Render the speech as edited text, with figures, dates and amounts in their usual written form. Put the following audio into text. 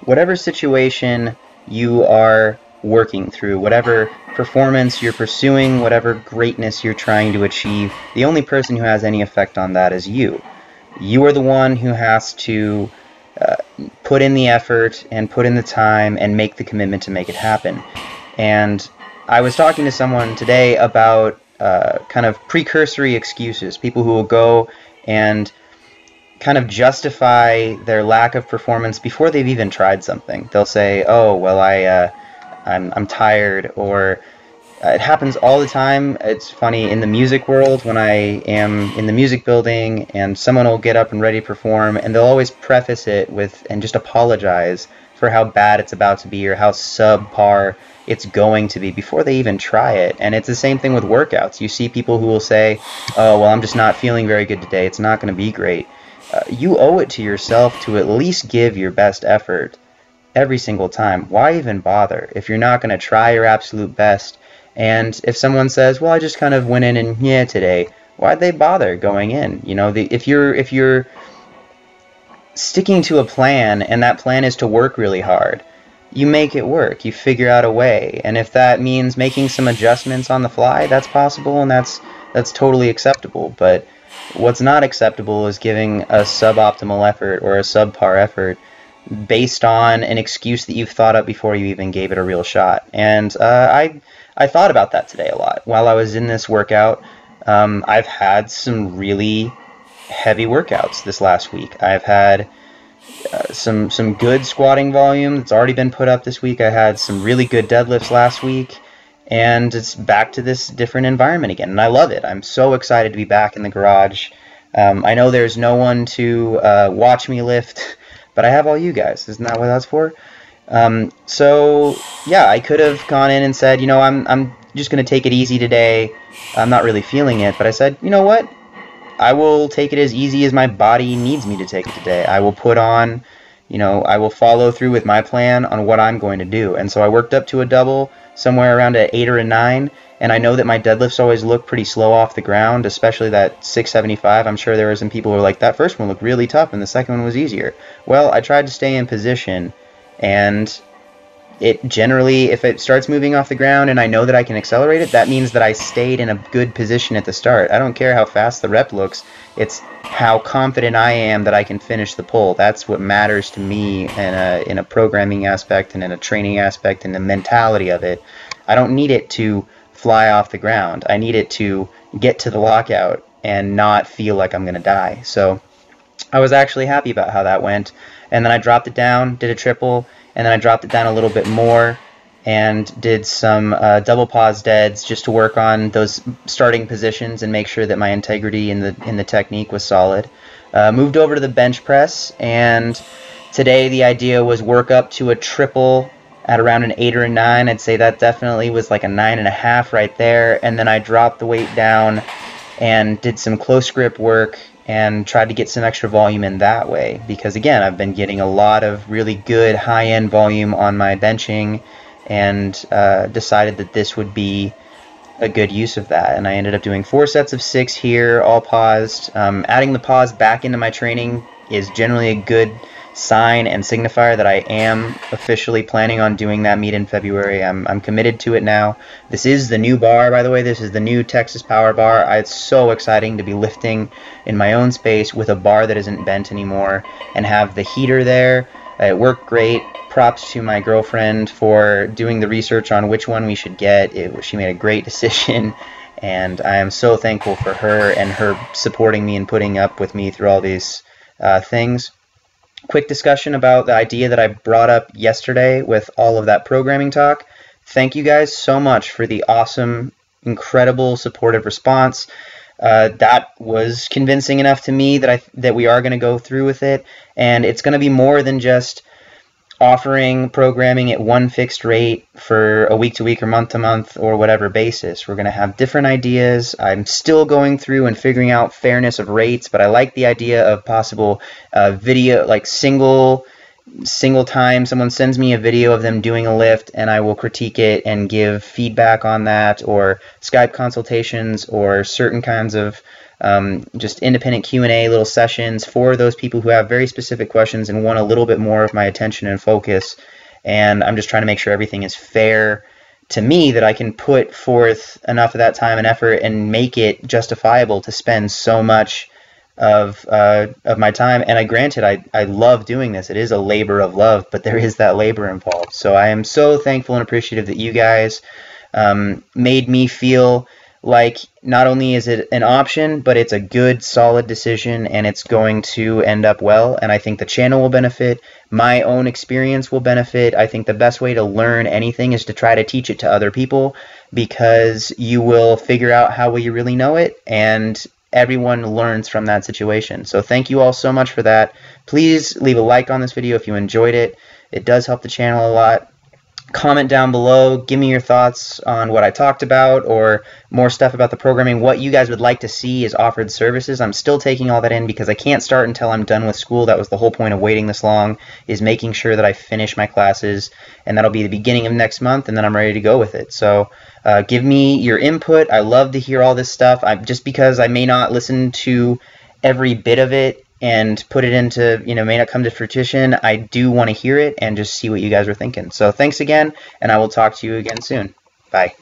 whatever situation you are working through, whatever performance you're pursuing, whatever greatness you're trying to achieve, the only person who has any effect on that is you. You are the one who has to put in the effort and put in the time and make the commitment to make it happen. And I was talking to someone today about kind of precursory excuses, people who will go and kind of justify their lack of performance before they've even tried something. They'll say, "Oh, well, I'm tired," or it happens all the time. It's funny in the music world when I am in the music building and someone will get up and ready to perform, and they'll always preface it with and just apologize for how bad it's about to be or how subpar it's going to be before they even try it. And it's the same thing with workouts. You see people who will say, "Oh, well, I'm just not feeling very good today. It's not going to be great." You owe it to yourself to at least give your best effort every single time. Why even bother if you're not going to try your absolute best? And if someone says, "Well, I just kind of went in and yeah today," why'd they bother going in? You know, if you're sticking to a plan and that plan is to work really hard, you make it work. You figure out a way. And if that means making some adjustments on the fly, that's possible and that's totally acceptable. But what's not acceptable is giving a suboptimal effort or a subpar effort based on an excuse that you've thought up before you even gave it a real shot. And I thought about that today a lot. While I was in this workout, I've had some really heavy workouts this last week. I've had some good squatting volume that's already been put up this week. I had some really good deadlifts last week. And it's back to this different environment again, and I love it. I'm so excited to be back in the garage. I know there's no one to watch me lift, but I have all you guys. Isn't that what that's for? So yeah, I could have gone in and said, you know, I'm just going to take it easy today. I'm not really feeling it, but I said, you know what? I will take it as easy as my body needs me to take it today. I will put on, you know, I will follow through with my plan on what I'm going to do. And so I worked up to a double somewhere around an 8 or a 9, and I know that my deadlifts always look pretty slow off the ground, especially that 675. I'm sure there were some people who were like, that first one looked really tough and the second one was easier. Well, I tried to stay in position, and it generally, if it starts moving off the ground and I know that I can accelerate it, that means that I stayed in a good position at the start. I don't care how fast the rep looks, it's how confident I am that I can finish the pull. That's what matters to me in a programming aspect and in a training aspect and the mentality of it. I don't need it to fly off the ground. I need it to get to the lockout and not feel like I'm going to die. So I was actually happy about how that went. And then I dropped it down, did a triple, and then I dropped it down a little bit more and did some double pause deads just to work on those starting positions and make sure that my integrity in the technique was solid. Moved over to the bench press, and today the idea was work up to a triple at around an 8 or a 9. I'd say that definitely was like a 9.5 right there, and then I dropped the weight down and did some close grip work and tried to get some extra volume in that way, because again, I've been getting a lot of really good high-end volume on my benching, and decided that this would be a good use of that. And I ended up doing 4 sets of 6 here, all paused. Adding the pause back into my training is generally a good sign and signifier that I am officially planning on doing that meet in February. I'm committed to it now. This is the new bar, by the way. This is the new Texas Power Bar. It's so exciting to be lifting in my own space with a bar that isn't bent anymore and have the heater there. It worked great. Props to my girlfriend for doing the research on which one we should get. She made a great decision, and I am so thankful for her and her supporting me and putting up with me through all these things. Quick discussion about the idea that I brought up yesterday with all of that programming talk. Thank you guys so much for the awesome, incredible, supportive response. That was convincing enough to me that we are going to go through with it, and it's going to be more than just offering programming at one fixed rate for a week-to-week or month-to-month or whatever basis. We're going to have different ideas. I'm still going through and figuring out fairness of rates, but I like the idea of possible video, like single time someone sends me a video of them doing a lift, and I will critique it and give feedback on that, or Skype consultations, or certain kinds of just independent Q&A little sessions for those people who have very specific questions and want a little bit more of my attention and focus. And I'm just trying to make sure everything is fair to me, that I can put forth enough of that time and effort and make it justifiable to spend so much of my time. And granted, I love doing this. It is a labor of love, but there is that labor involved. So I am so thankful and appreciative that you guys made me feel like not only is it an option, but it's a good, solid decision, and it's going to end up well. And I think the channel will benefit. My own experience will benefit. I think the best way to learn anything is to try to teach it to other people, because you will figure out how well you really know it, and everyone learns from that situation. So thank you all so much for that. Please leave a like on this video if you enjoyed it. It does help the channel a lot. Comment down below, give me your thoughts on what I talked about, or more stuff about the programming, what you guys would like to see as offered services. I'm still taking all that in because I can't start until I'm done with school. That was the whole point of waiting this long, is making sure that I finish my classes, and that'll be the beginning of next month, and then I'm ready to go with it. So give me your input. I love to hear all this stuff. Just because I may not listen to every bit of it and put it into, may not come to fruition, I do want to hear it and just see what you guys are thinking. So thanks again, and I will talk to you again soon. Bye.